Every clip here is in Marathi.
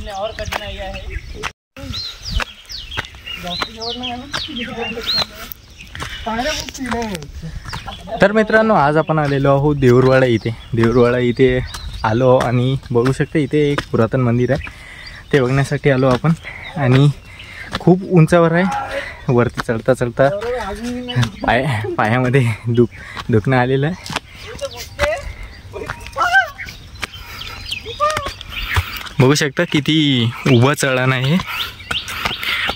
में और कठिनाइयाँ है। तर मित्रांनो, आज आपण आलेलो आहोत देऊरवाडा इथे. देऊरवाडा इथे आलो आणि बघू शकता इथे एक पुरातन मंदिर आहे, ते बघण्यासाठी आलो आपण. आणि खूप उंचावर आहे, वरती चढता चढता पायामध्ये दुखणं आलेलं आहे. बघू शकता किती उभा चढाण आहे,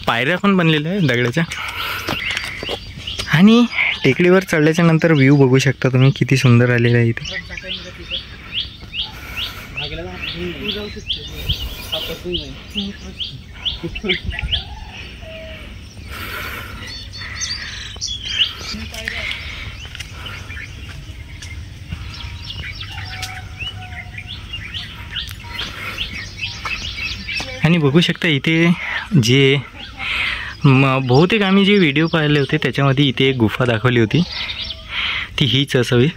पायऱ्या पण बनलेल्या आहे दगडाच्या. आणि टेकडीवर चढल्याच्या नंतर व्ह्यू बघू शकता तुम्ही किती सुंदर आलेला आहे इथे. आणि बघू शकता इथे जे बहुतेक आम्ही जे व्हिडिओ पाहिले होते त्याच्यामध्ये इथे एक गुफा दाखवली होती, ती हीच असावी.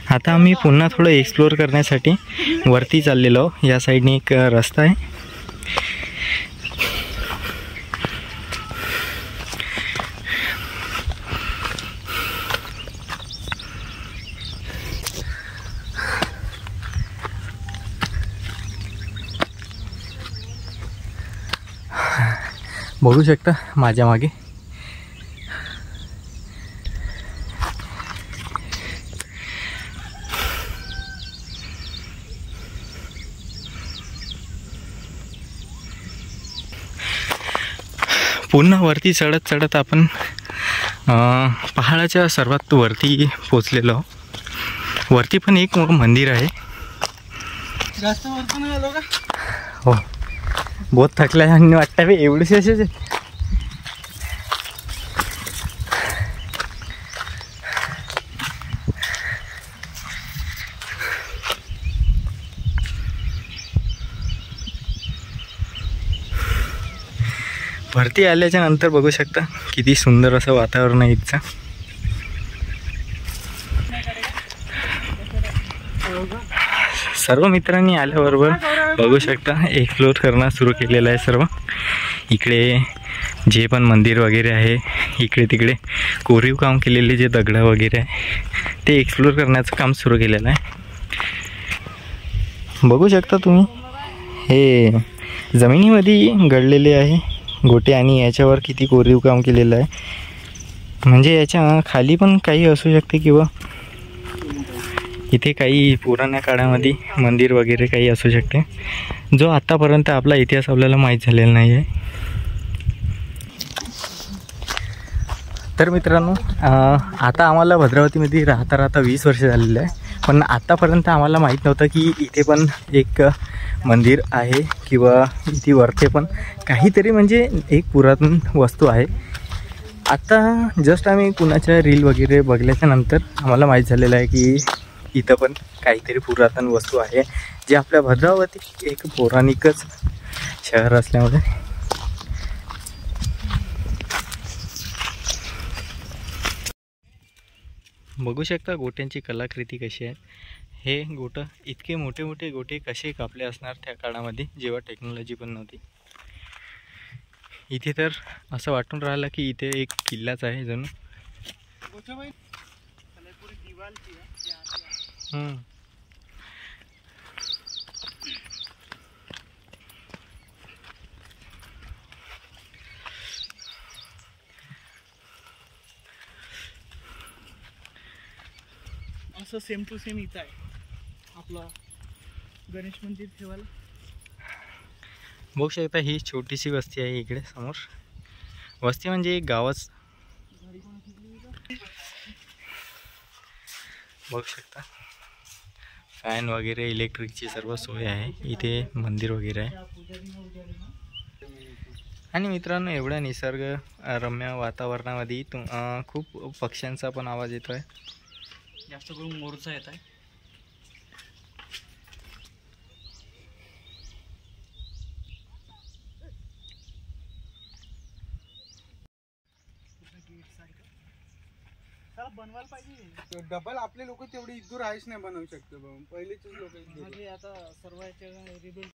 आता आम्ही पुन्हा थोडं एक्सप्लोअर करण्यासाठी वरती चाललेलो आहोत. या साईडने एक रस्ता आहे. बघू शकता माझ्या मागे पुन्हा वरती चढत चढत आपण पहाडाच्या सर्वात वरती पोचलेलो आहोत. वरती पण एक मंदिर आहे. जास्त वरती नाही आलो का? हो, बहुत थकल्या आणि वाटतं एवढेसे असेच. वरती आल्याच्या नंतर बघू शकता किती सुंदर असं वातावरण आहे इथचं. सर्व मित्रांनी आल्याबरोबर बघू शकता एक्सप्लोर करणं सुरू केलेलं आहे सर्व. इकडे जे पण मंदिर वगैरे आहे, इकडे तिकडे कोरीव काम केलेले जे दगड वगैरे आहे ते एक्सप्लोर करण्याचं काम सुरू केलेलं आहे. बघू शकता तुम्ही हे जमिनीमध्ये गडलेले आहे गोटे आणि याच्यावर किती कोरीव काम केलेलं आहे. म्हणजे याच्या खाली पण काही असू शकते किंवा इथे काही पुराण्या काळामध्ये मंदिर वगैरे काही असू शकते, जो आत्तापर्यंत आपला इतिहास आपल्याला माहीत झालेला नाही आहे. तर मित्रांनो, आता आम्हाला भद्रावतीमध्ये राहता राहता 20 वर्ष झालेलं आहे, पण आत्तापर्यंत आम्हाला माहीत नव्हतं की इथे पण एक मंदिर आहे किंवा इथे वरते पण काहीतरी म्हणजे एक पुरातन वस्तू आहे. आता जस्ट आम्ही कुणाच्या रील वगैरे बघल्याच्या नंतर आम्हाला माहीत झालेलं आहे की इथं पण काहीतरी पुरातन वस्तू आहे, जे आपल्या भद्रावती एक पौराणिकच शहर असल्यामुळे. बघू शकता गोट्यांची कलाकृती कशी आहे. हे गोटं इतके मोठे मोठे गोटे कसे कापले असणार त्या काळामध्ये, जेव्हा टेक्नॉलॉजी पण नव्हती. इथे तर असं वाटून राहिलं की इथे एक किल्लाच आहे जणू. असं सेम टू सेम इथं आहे आपला गणेश मंदिर ठेवायला. बघू शकता ही छोटीशी वस्ती आहे इकडे समोर. वस्ती म्हणजे एक गावच. बघू शकता फॅन वगैरे इलेक्ट्रिकची सर्व सोय आहे इथे. मंदिर वगैरे आहे. आणि मित्रांनो, एवढ्या निसर्ग रम्य वातावरणामध्ये खूप पक्ष्यांचा पण आवाज येतो आहे. जास्त करून मोरचा येत आहे. चला बनवायला पाहिजे. डबल आपले लोक तेवढी दूर आहेच नाही बनवू शकतो. पहिलेच लोक म्हणजे आता सर्वांच्या रिबिल्ड